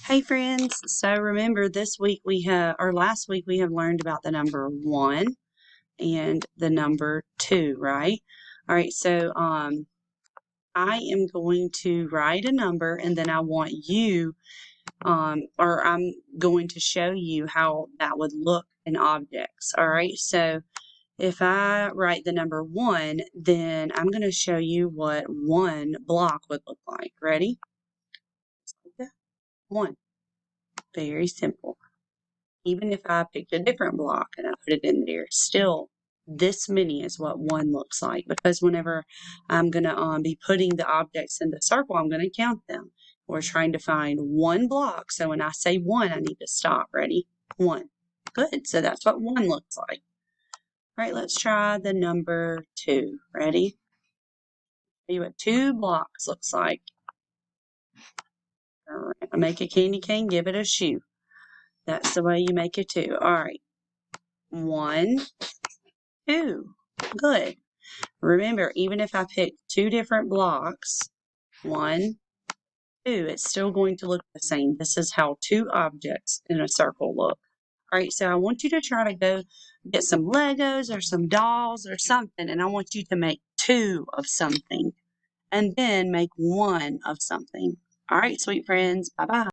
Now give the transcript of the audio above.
Hey friends, so remember this week or last week we have learned about the number 1 and the number 2, right? All right, so I am going to write a number and then I want you, or I'm going to show you how that would look in objects. All right, so if I write the number 1, then I'm going to show you what one block would look like. Ready? 1. Very simple. Even if I picked a different block and I put it in there, still this many is what 1 looks like, because whenever I'm going to be putting the objects in the circle, I'm going to count them. We're trying to find 1 block, so when I say 1, I need to stop. Ready? 1. Good, so that's what 1 looks like. All right, let's try the number 2. Ready? See what 2 blocks looks like. All right, make a candy cane, give it a shoe. That's the way you make a 2. All right. 1, 2. Good. Remember, even if I pick 2 different blocks, 1, 2, it's still going to look the same. This is how 2 objects in a circle look. All right, so I want you to try to go get some Legos or some dolls or something, and I want you to make 2 of something, and then make 1 of something. All right, sweet friends, bye-bye.